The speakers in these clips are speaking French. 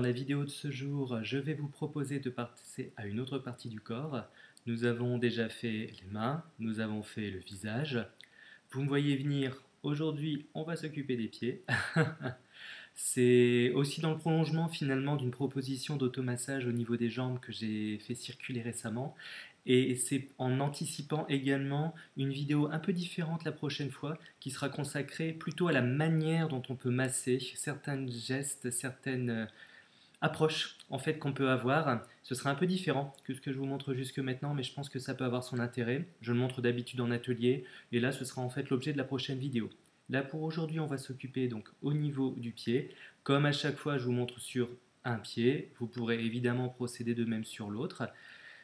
Dans la vidéo de ce jour, je vais vous proposer de passer à une autre partie du corps. Nous avons déjà fait les mains, nous avons fait le visage. Vous me voyez venir, aujourd'hui on va s'occuper des pieds. C'est aussi dans le prolongement finalement d'une proposition d'automassage au niveau des jambes que j'ai fait circuler récemment. Et c'est en anticipant également une vidéo un peu différente la prochaine fois qui sera consacrée plutôt à la manière dont on peut masser certains gestes, certaines approche en fait qu'on peut avoir. Ce sera un peu différent que ce que je vous montre jusque maintenant, mais je pense que ça peut avoir son intérêt. Je le montre d'habitude en atelier, et là ce sera en fait l'objet de la prochaine vidéo. Là pour aujourd'hui, on va s'occuper donc au niveau du pied. Comme à chaque fois, je vous montre sur un pied. Vous pourrez évidemment procéder de même sur l'autre.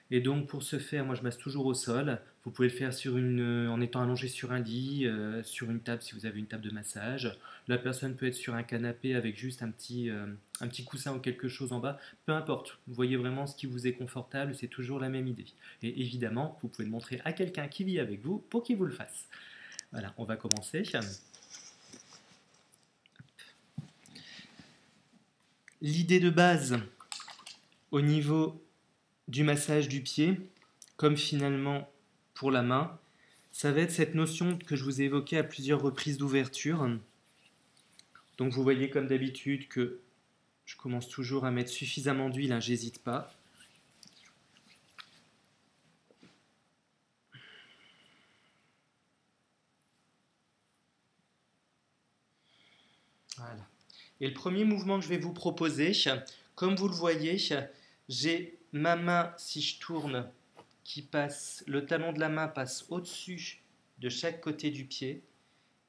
Et donc pour ce faire, moi je masse toujours au sol. Vous pouvez le faire en étant allongé sur un lit, sur une table si vous avez une table de massage. La personne peut être sur un canapé avec juste un petit coussin ou quelque chose en bas. Peu importe, vous voyez vraiment ce qui vous est confortable, c'est toujours la même idée. Et évidemment, vous pouvez le montrer à quelqu'un qui vit avec vous pour qu'il vous le fasse. Voilà, on va commencer. L'idée de base au niveau du massage du pied, comme finalement pour la main, ça va être cette notion que je vous ai évoquée à plusieurs reprises d'ouverture. Donc vous voyez comme d'habitude que je commence toujours à mettre suffisamment d'huile, hein, j'hésite pas. Voilà. Et le premier mouvement que je vais vous proposer, comme vous le voyez, j'ai ma main, si je tourne, qui passe, le talon de la main passe au-dessus de chaque côté du pied.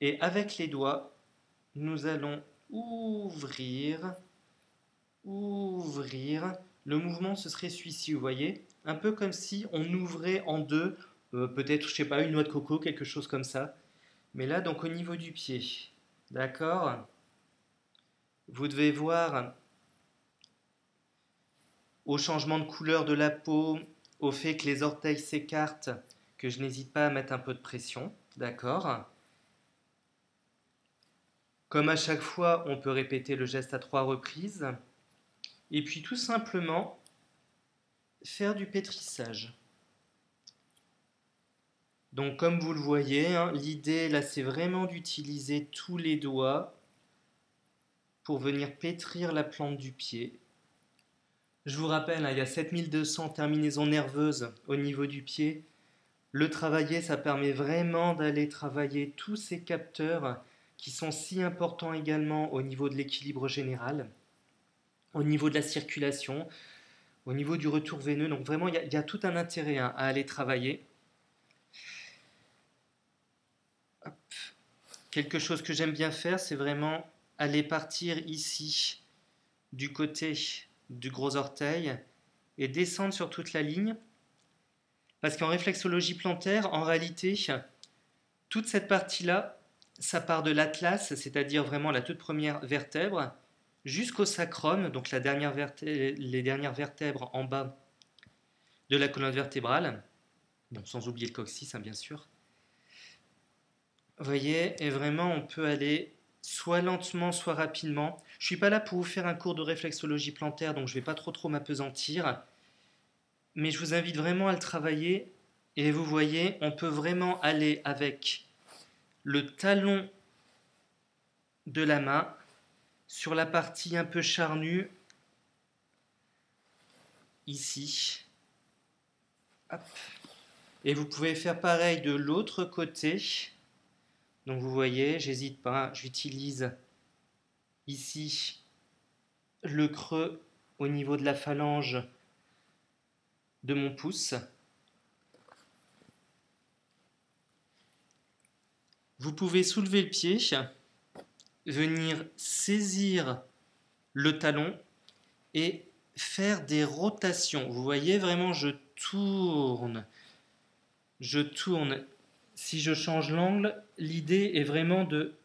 Et avec les doigts, nous allons ouvrir. Le mouvement, ce serait celui-ci, vous voyez? Un peu comme si on ouvrait en deux, peut-être, je sais pas, une noix de coco, quelque chose comme ça. Mais là, donc au niveau du pied, d'accord? Vous devez voir au changement de couleur de la peau, au fait que les orteils s'écartent, que je n'hésite pas à mettre un peu de pression, d'accord? Comme à chaque fois, on peut répéter le geste à 3 reprises. Et puis tout simplement, faire du pétrissage. Donc comme vous le voyez, hein, l'idée là c'est vraiment d'utiliser tous les doigts pour venir pétrir la plante du pied. Je vous rappelle, hein, il y a 7200 terminaisons nerveuses au niveau du pied. Le travailler, ça permet vraiment d'aller travailler tous ces capteurs qui sont si importants également au niveau de l'équilibre général, au niveau de la circulation, au niveau du retour veineux. Donc vraiment, il y a tout un intérêt, hein, à aller travailler. Hop. Quelque chose que j'aime bien faire, c'est vraiment aller partir ici du côté du gros orteil et descendre sur toute la ligne. Parce qu'en réflexologie plantaire, en réalité, toute cette partie-là, ça part de l'atlas, c'est-à-dire vraiment la toute première vertèbre, jusqu'au sacrum, donc les dernières vertèbres en bas de la colonne vertébrale, bon, sans oublier le coccyx, hein, bien sûr. Vous voyez, et vraiment, on peut aller soit lentement, soit rapidement. Je ne suis pas là pour vous faire un cours de réflexologie plantaire, donc je ne vais pas trop m'apesantir. Mais je vous invite vraiment à le travailler. Et vous voyez, on peut vraiment aller avec le talon de la main sur la partie un peu charnue, ici. Hop. Et vous pouvez faire pareil de l'autre côté. Donc vous voyez, j'hésite pas, j'utilise ici le creux au niveau de la phalange de mon pouce. Vous pouvez soulever le pied, venir saisir le talon et faire des rotations. Vous voyez vraiment, je tourne. Si je change l'angle, l'idée est vraiment de,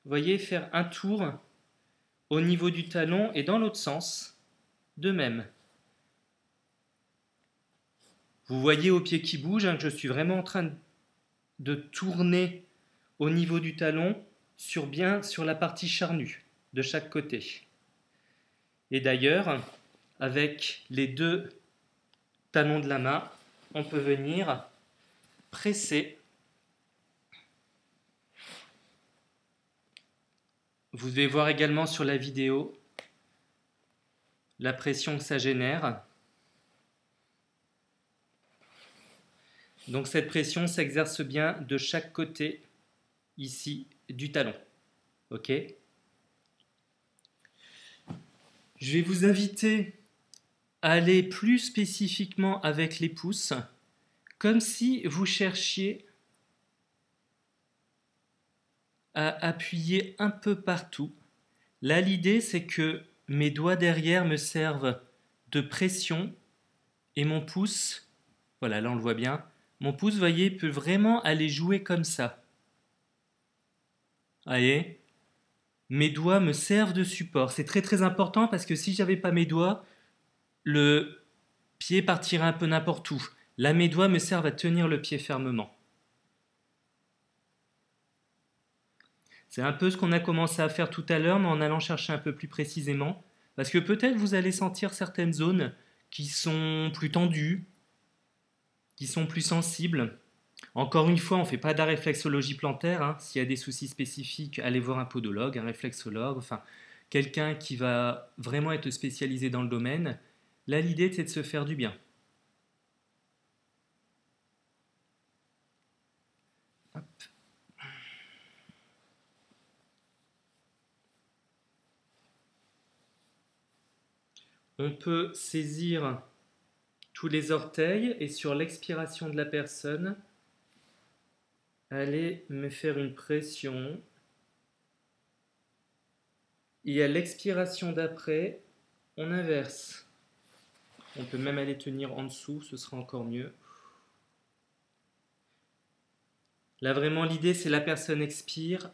vous voyez, faire un tour au niveau du talon et dans l'autre sens, de même. Vous voyez au pied qui bouge, hein, que je suis vraiment en train de tourner au niveau du talon bien sur la partie charnue de chaque côté. Et d'ailleurs, avec les deux talons de la main, on peut venir presser. Vous devez voir également sur la vidéo la pression que ça génère. Donc cette pression s'exerce bien de chaque côté ici du talon. Ok? Je vais vous inviter à aller plus spécifiquement avec les pouces, comme si vous cherchiez à appuyer un peu partout. Là, l'idée, c'est que mes doigts derrière me servent de pression et mon pouce, voilà, là on le voit bien, mon pouce, voyez, peut vraiment aller jouer comme ça. Voyez? Mes doigts me servent de support. C'est très très important parce que si j'avais pas mes doigts, le pied partirait un peu n'importe où. Là, mes doigts me servent à tenir le pied fermement. C'est un peu ce qu'on a commencé à faire tout à l'heure, mais en allant chercher un peu plus précisément. Parce que peut-être vous allez sentir certaines zones qui sont plus tendues, qui sont plus sensibles. Encore une fois, on ne fait pas de la réflexologie plantaire, hein. S'il y a des soucis spécifiques, allez voir un podologue, un réflexologue, enfin quelqu'un qui va vraiment être spécialisé dans le domaine. Là, l'idée, c'est de se faire du bien. Hop. On peut saisir tous les orteils et sur l'expiration de la personne, aller me faire une pression. Et à l'expiration d'après, on inverse. On peut même aller tenir en dessous, ce sera encore mieux. Là, vraiment, l'idée, c'est la personne expire,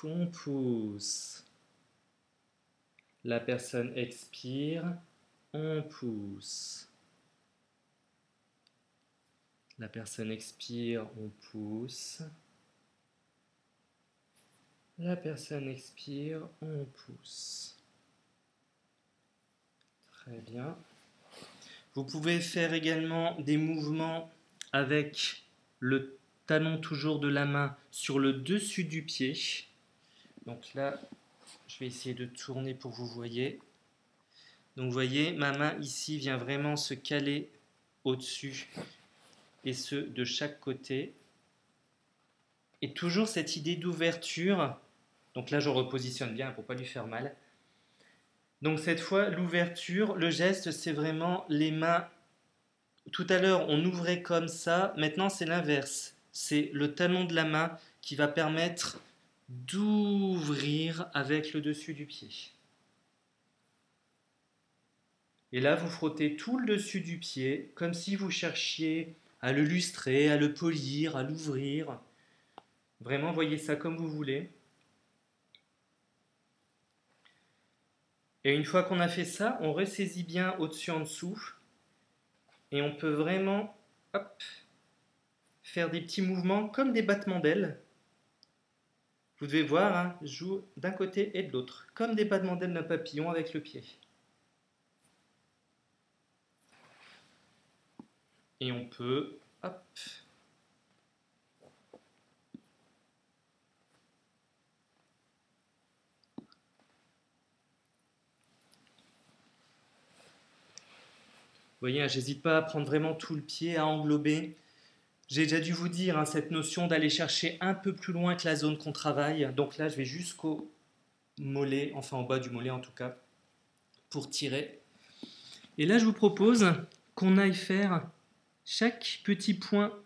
on pousse. La personne expire, on pousse. La personne expire, on pousse. La personne expire, on pousse. Très bien. Vous pouvez faire également des mouvements avec le talon toujours de la main sur le dessus du pied. Donc là, je vais essayer de tourner pour que vous voyez. Donc vous voyez, ma main ici vient vraiment se caler au-dessus et ce de chaque côté. Et toujours cette idée d'ouverture. Donc là, je repositionne bien pour ne pas lui faire mal. Donc cette fois, l'ouverture, le geste, c'est vraiment les mains. Tout à l'heure, on ouvrait comme ça. Maintenant, c'est l'inverse. C'est le talon de la main qui va permettre d'ouvrir avec le dessus du pied. Et là, vous frottez tout le dessus du pied, comme si vous cherchiez à le lustrer, à le polir, à l'ouvrir. Vraiment, voyez ça comme vous voulez. Et une fois qu'on a fait ça, on ressaisit bien au-dessus en dessous. Et on peut vraiment hop, faire des petits mouvements comme des battements d'ailes. Vous devez voir, hein, je joue d'un côté et de l'autre, comme des battements d'ailes d'un papillon avec le pied. Et on peut, hop. Vous voyez, hein, j'hésite pas à prendre vraiment tout le pied, à englober. J'ai déjà dû vous dire, hein, cette notion d'aller chercher un peu plus loin que la zone qu'on travaille. Donc là, je vais jusqu'au mollet, enfin en bas du mollet en tout cas, pour tirer. Et là, je vous propose qu'on aille faire chaque petit point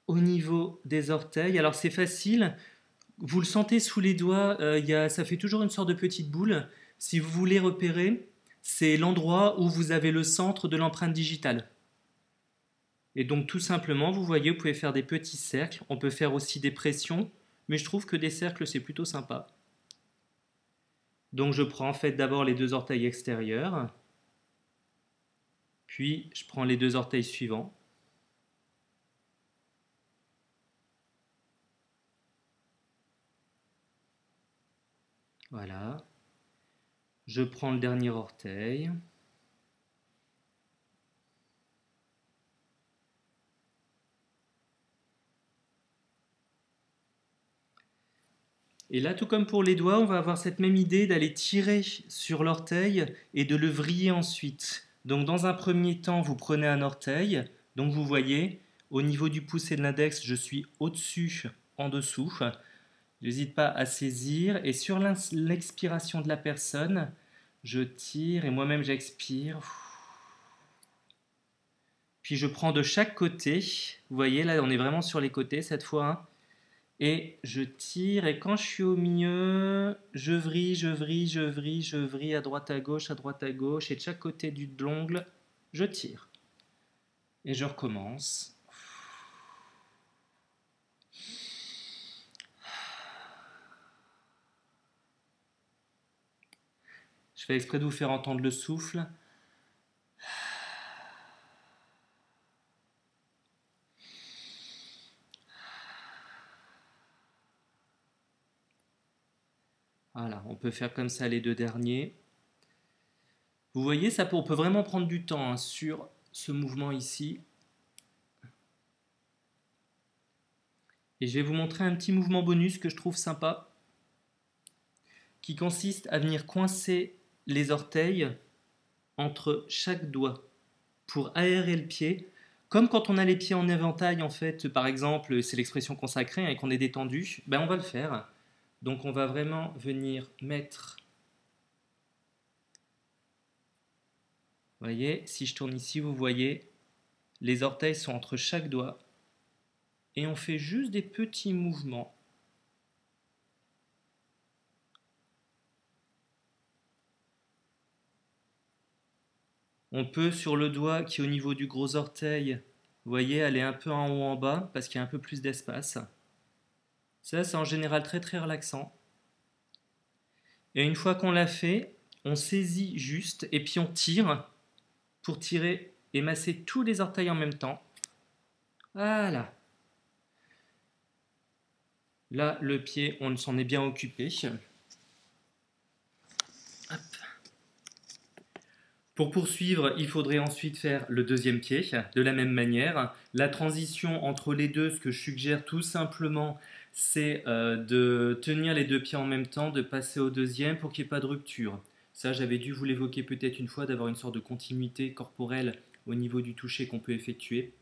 au niveau des orteils. Alors c'est facile, vous le sentez sous les doigts, ça fait toujours une sorte de petite boule. Si vous voulez repérer, c'est l'endroit où vous avez le centre de l'empreinte digitale. Et donc tout simplement, vous voyez, vous pouvez faire des petits cercles. On peut faire aussi des pressions, mais je trouve que des cercles, c'est plutôt sympa. Donc je prends en fait d'abord les deux orteils extérieurs, puis je prends les deux orteils suivants. Voilà. Je prends le dernier orteil. Et là, tout comme pour les doigts, on va avoir cette même idée d'aller tirer sur l'orteil et de le vriller ensuite. Donc dans un premier temps, vous prenez un orteil. Donc vous voyez, au niveau du pouce et de l'index, je suis au-dessus, en dessous. N'hésite pas à saisir. Et sur l'expiration de la personne, je tire et moi-même j'expire. Puis je prends de chaque côté. Vous voyez, là on est vraiment sur les côtés cette fois, hein. Et je tire, et quand je suis au milieu, je vrille, je vrille, je vrille, je vrille à droite à gauche, et de chaque côté de l'ongle, je tire. Et je recommence. Je fais exprès de vous faire entendre le souffle. Voilà, on peut faire comme ça les deux derniers. Vous voyez, on peut vraiment prendre du temps, hein, sur ce mouvement ici. Et je vais vous montrer un petit mouvement bonus que je trouve sympa, qui consiste à venir coincer les orteils entre chaque doigt pour aérer le pied. Comme quand on a les pieds en éventail, en fait, par exemple, c'est l'expression consacrée, hein, et qu'on est détendu, ben on va le faire. Donc on va vraiment venir mettre... Vous voyez, si je tourne ici, vous voyez, les orteils sont entre chaque doigt. Et on fait juste des petits mouvements. On peut, sur le doigt qui est au niveau du gros orteil, vous voyez, aller un peu en haut en bas, parce qu'il y a un peu plus d'espace. Ça, c'est en général très très relaxant. Et une fois qu'on l'a fait, on saisit juste, et puis on tire, pour tirer et masser tous les orteils en même temps. Voilà. Là, le pied, on s'en est bien occupé. Hop. Pour poursuivre, il faudrait ensuite faire le deuxième pied, de la même manière. La transition entre les deux, ce que je suggère tout simplement, c'est de tenir les deux pieds en même temps, de passer au deuxième pour qu'il n'y ait pas de rupture. Ça, j'avais dû vous l'évoquer peut-être une fois, d'avoir une sorte de continuité corporelle au niveau du toucher qu'on peut effectuer.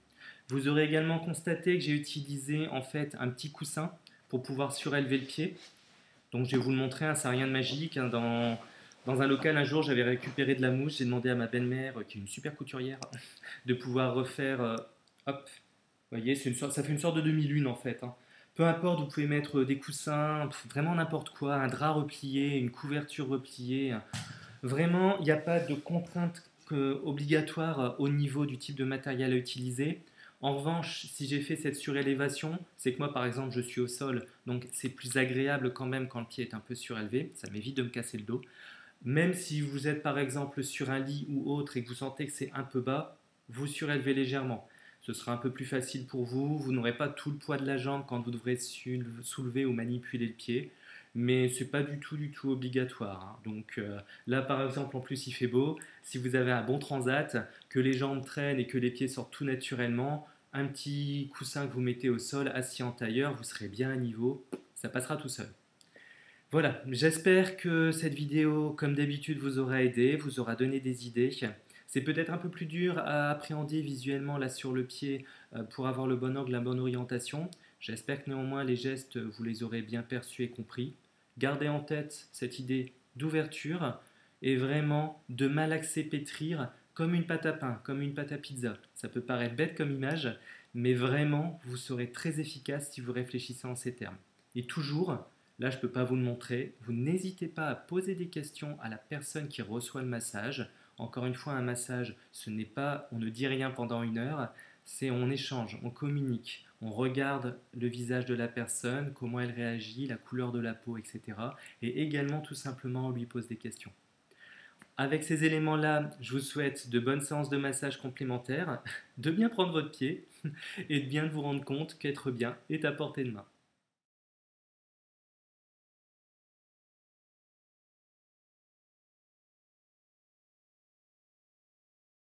Vous aurez également constaté que j'ai utilisé en fait un petit coussin pour pouvoir surélever le pied. Donc je vais vous le montrer, hein, ça n'a rien de magique, hein. Dans un local, un jour, j'avais récupéré de la mousse. J'ai demandé à ma belle-mère, qui est une super couturière, de pouvoir refaire. Hop, vous voyez, ça fait une sorte de demi-lune en fait, hein. Peu importe, vous pouvez mettre des coussins, vraiment n'importe quoi, un drap replié, une couverture repliée. Vraiment, il n'y a pas de contrainte obligatoire au niveau du type de matériel à utiliser. En revanche, si j'ai fait cette surélévation, c'est que moi, par exemple, je suis au sol, donc c'est plus agréable quand même quand le pied est un peu surélevé, ça m'évite de me casser le dos. Même si vous êtes par exemple sur un lit ou autre et que vous sentez que c'est un peu bas, vous surélevez légèrement. Ce sera un peu plus facile pour vous, vous n'aurez pas tout le poids de la jambe quand vous devrez soulever ou manipuler le pied, mais c'est pas du tout obligatoire, hein. Donc là par exemple en plus il fait beau, si vous avez un bon transat, que les jambes traînent et que les pieds sortent tout naturellement, un petit coussin que vous mettez au sol assis en tailleur, vous serez bien à niveau, ça passera tout seul. Voilà, j'espère que cette vidéo, comme d'habitude, vous aura aidé, vous aura donné des idées. C'est peut-être un peu plus dur à appréhender visuellement là sur le pied pour avoir le bon angle, la bonne orientation. J'espère que néanmoins les gestes, vous les aurez bien perçus et compris. Gardez en tête cette idée d'ouverture et vraiment de malaxer pétrir comme une pâte à pain, comme une pâte à pizza. Ça peut paraître bête comme image, mais vraiment, vous serez très efficace si vous réfléchissez en ces termes. Et toujours, là, je ne peux pas vous le montrer. Vous n'hésitez pas à poser des questions à la personne qui reçoit le massage. Encore une fois, un massage, ce n'est pas on ne dit rien pendant une heure, c'est on échange, on communique, on regarde le visage de la personne, comment elle réagit, la couleur de la peau, etc. Et également, tout simplement, on lui pose des questions. Avec ces éléments-là, je vous souhaite de bonnes séances de massage complémentaires, de bien prendre votre pied et de bien vous rendre compte qu'être bien est à portée de main.